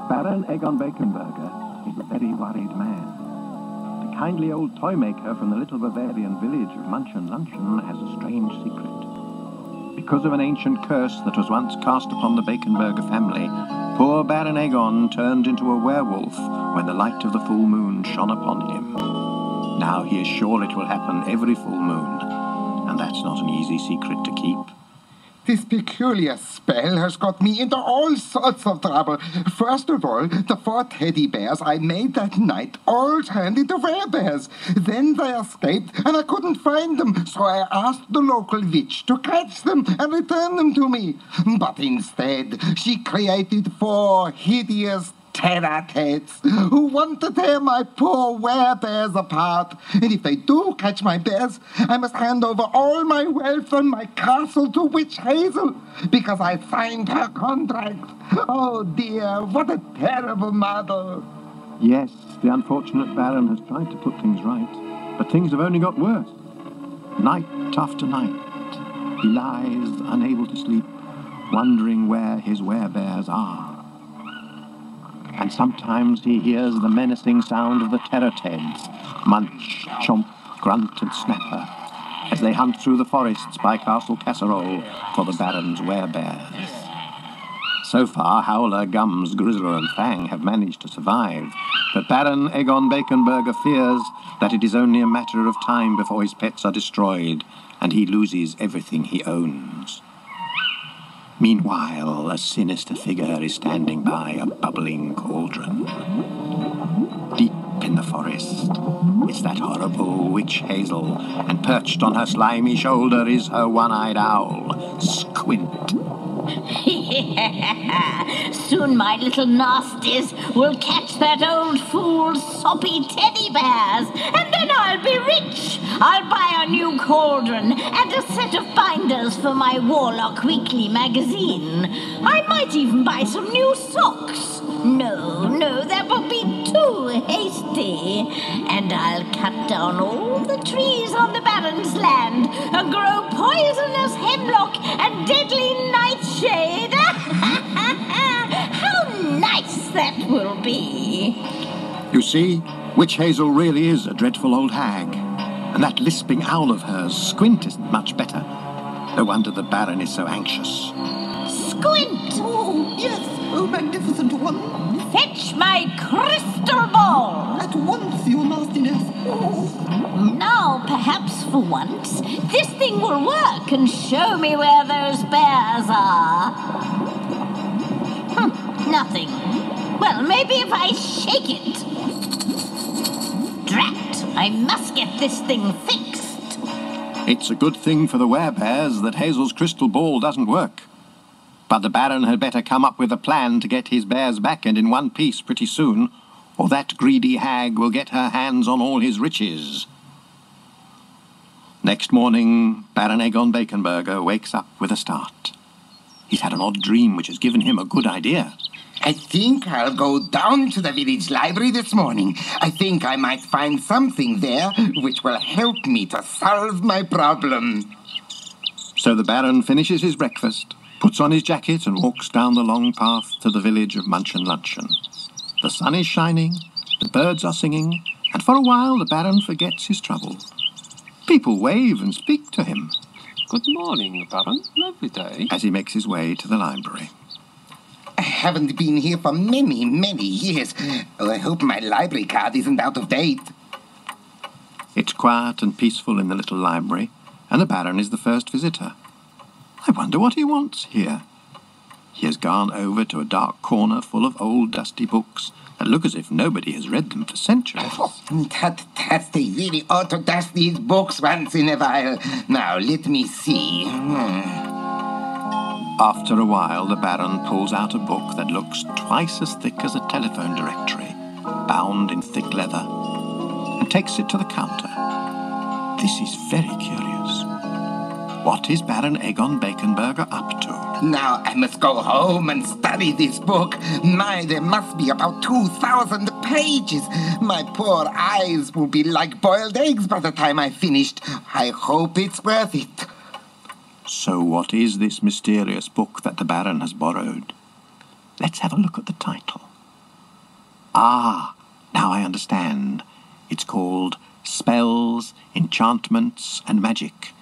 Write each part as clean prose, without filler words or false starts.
Baron Egon Baconburger is a very worried man. The kindly old toy maker from the little Bavarian village of Munchin Luncheon has a strange secret. Because of an ancient curse that was once cast upon the Baconburger family, poor Baron Egon turned into a werewolf when the light of the full moon shone upon him. Now he is sure it will happen every full moon, and that's not an easy secret to keep. This peculiar spell has got me into all sorts of trouble. First of all, the 4 teddy bears I made that night all turned into werebears. Then they escaped, and I couldn't find them, so I asked the local witch to catch them and return them to me. But instead, she created 4 hideous terror-heads who want to tear my poor werebears apart. And if they do catch my bears, I must hand over all my wealth and my castle to Witch Hazel, because I signed her contract. Oh dear, what a terrible mother. Yes, the unfortunate Baron has tried to put things right, but things have only got worse. Night after night, he lies unable to sleep, wondering where his werebears are. And sometimes he hears the menacing sound of the terror-teds, munch, chomp, grunt and snapper, as they hunt through the forests by Castle Casserole for the Baron's werebears. So far, Howler, Gums, Grizzler and Fang have managed to survive, but Baron Egon Baconburger fears that it is only a matter of time before his pets are destroyed and he loses everything he owns. Meanwhile, a sinister figure is standing by a bubbling cauldron. Deep in the forest is that horrible Witch Hazel, and perched on her slimy shoulder is her one-eyed owl, Squint. Soon my little nasties will catch that old fool's soppy teddy bears, and then I'll be rich. I'll buy a new cauldron and a set of binders for my Warlock Weekly magazine. I might even buy some new socks. No, that would be too hasty. And I'll cut down all the trees on the Baron's land and grow poisonous hemlock and deadly nightshade. How nice that will be. You see, Witch Hazel really is a dreadful old hag. And that lisping owl of hers, Squint, isn't much better. No wonder the Baron is so anxious. Squint! Oh, yes, oh, magnificent one. Fetch my crystal ball! At once, your nastiness. Oh. Now, perhaps for once, this thing will work and show me where those bears are. Nothing. Well, maybe if I shake it. Drat! I must get this thing fixed. It's a good thing for the werebears that Hazel's crystal ball doesn't work. But the Baron had better come up with a plan to get his bears back and in one piece pretty soon, or that greedy hag will get her hands on all his riches. Next morning, Baron Egon Baconburger wakes up with a start. He's had an odd dream which has given him a good idea. I think I'll go down to the village library this morning. I think I might find something there which will help me to solve my problem. So the Baron finishes his breakfast, puts on his jacket and walks down the long path to the village of Munchin Luncheon. The sun is shining, the birds are singing, and for a while the Baron forgets his trouble. People wave and speak to him. Good morning, Baron. Lovely day. As he makes his way to the library. I haven't been here for many, many years. Oh, I hope my library card isn't out of date. It's quiet and peaceful in the little library, and the Baron is the first visitor. I wonder what he wants here. He has gone over to a dark corner full of old dusty books that look as if nobody has read them for centuries. Oh, that they really ought to dust these books once in a while. Now, let me see. After a while, the Baron pulls out a book that looks twice as thick as a telephone directory, bound in thick leather, and takes it to the counter. This is very curious. What is Baron Egon Baconburger up to? Now I must go home and study this book. My, there must be about 2,000 pages. My poor eyes will be like boiled eggs by the time I've finished. I hope it's worth it. So what is this mysterious book that the Baron has borrowed? Let's have a look at the title. Ah, now I understand. It's called Spells, Enchantments and Magic.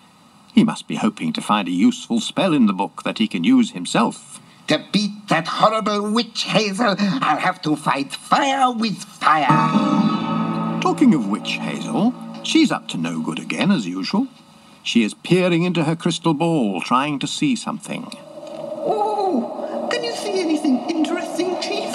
He must be hoping to find a useful spell in the book that he can use himself. To beat that horrible witch Hazel, I'll have to fight fire with fire. Talking of Witch Hazel, she's up to no good again, as usual. She is peering into her crystal ball, trying to see something. Oh, can you see anything interesting, Chief?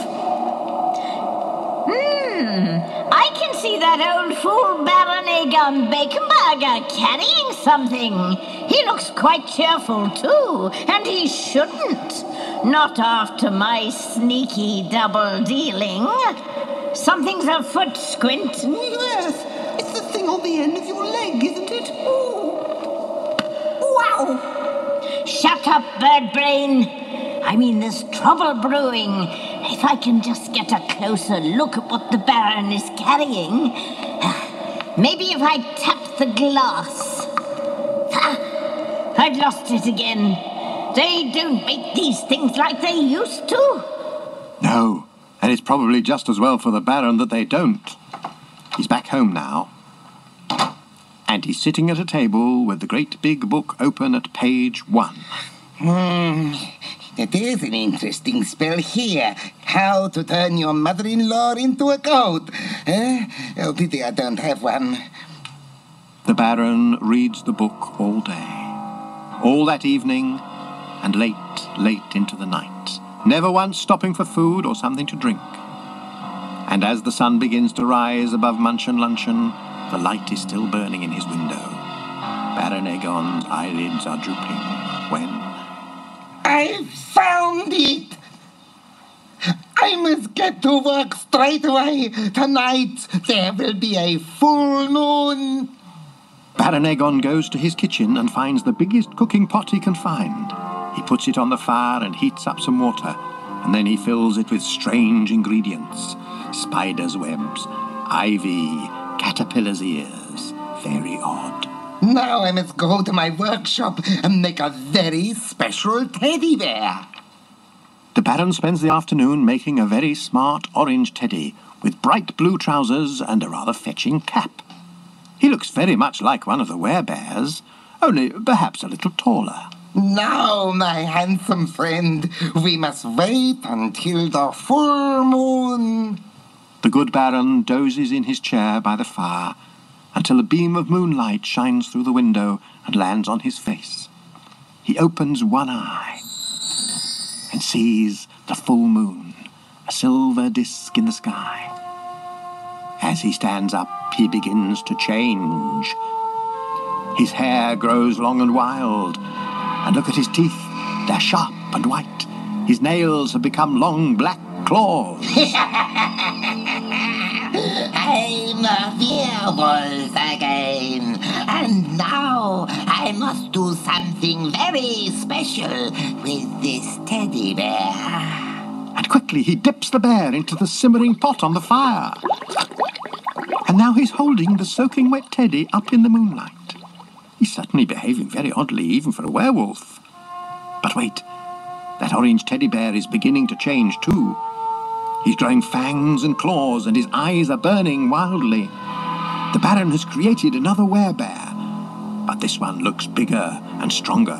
I can see that old fool Baron Aegon Baconburger carrying something. He looks quite cheerful, too, and he shouldn't. Not after my sneaky double dealing. Something's afoot, Squint. Yes, it's the thing on the end of your leg, isn't it? Oh. Wow! Shut up, bird brain. I mean, there's trouble brewing. If I can just get a closer look at what the Baron is carrying. Maybe if I tap the glass. I've lost it again. They don't make these things like they used to. No, and it's probably just as well for the Baron that they don't. He's back home now. And he's sitting at a table with the great big book open at page 1. There's an interesting spell here. How to turn your mother-in-law into a goat. Oh, pity I don't have one. The Baron reads the book all day. All that evening and late into the night. Never once stopping for food or something to drink. And as the sun begins to rise above Munchin Luncheon, the light is still burning in his window. Baron Aegon's eyelids are drooping when... I found it! I must get to work straight away. Tonight there will be a full moon. Baron Aegon goes to his kitchen and finds the biggest cooking pot he can find. He puts it on the fire and heats up some water, and then he fills it with strange ingredients. Spiders' webs, ivy, caterpillars' ears. Very odd. Now I must go to my workshop and make a very special teddy bear. The Baron spends the afternoon making a very smart orange teddy with bright blue trousers and a rather fetching cap. He looks very much like one of the werebears, only perhaps a little taller. Now, my handsome friend, we must wait until the full moon. The good Baron dozes in his chair by the fire until a beam of moonlight shines through the window and lands on his face. He opens one eye and sees the full moon, a silver disk in the sky. As he stands up, he begins to change. His hair grows long and wild, and look at his teeth. They're sharp and white. His nails have become long black claws. I'm a werewolf again, and now I must do something very special with this teddy bear. And quickly he dips the bear into the simmering pot on the fire. And now he's holding the soaking wet teddy up in the moonlight. He's certainly behaving very oddly, even for a werewolf. But wait, that orange teddy bear is beginning to change too. He's growing fangs and claws, and his eyes are burning wildly. The Baron has created another werebear, but this one looks bigger and stronger.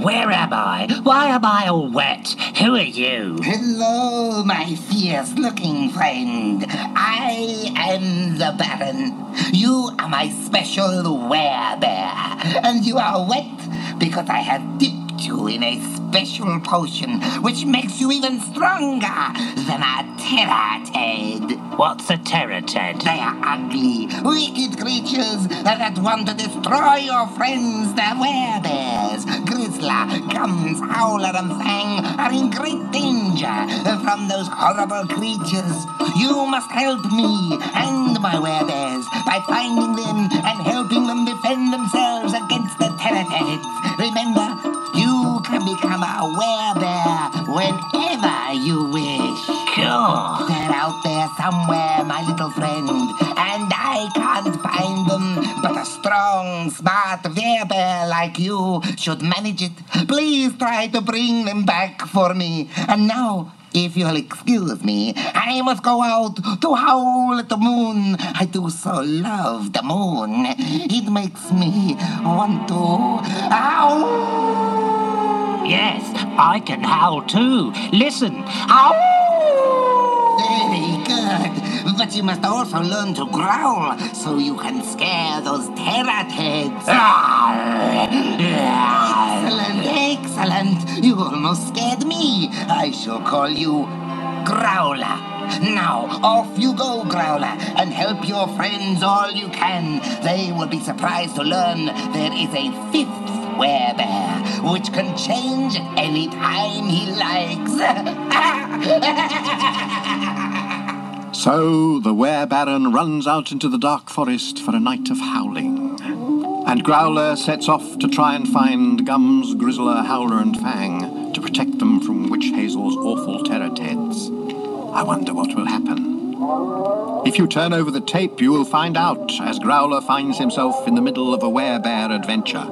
Where am I? Why am I all wet? Who are you? Hello, my fierce-looking friend. I am the Baron. You are my special werebear, and you are wet because I have dipped you in a special potion which makes you even stronger than a terror-ted. What's a terror-ted? They are ugly, wicked creatures that want to destroy your friends, the werebears. Grizzler, Gums, Howler, and Fang are in great danger from those horrible creatures. You must help me and my werebears by finding them and helping them defend themselves against the terror-teds. Remember, you can become a werebear whenever you wish. Cool. They're out there somewhere, my little friend, and I can't find them. But a strong, smart werebear like you should manage it. Please try to bring them back for me. And now, If you'll excuse me, I must go out to howl at the moon. I do so love the moon. It makes me want to howl. Yes, I can howl too. Listen. Ow! Very good. But you must also learn to growl so you can scare those terror-heads. Excellent, excellent. You almost scared me. I shall call you Growler. Now, off you go, Growler, and help your friends all you can. They will be surprised to learn there is a fifth werebear, which can change any time he likes. So the Werebaron runs out into the dark forest for a night of howling. And Growler sets off to try and find Gums, Grizzler, Howler and Fang to protect them from Witch Hazel's awful terror-teds. I wonder what will happen. If you turn over the tape, you will find out as Growler finds himself in the middle of a werebear adventure.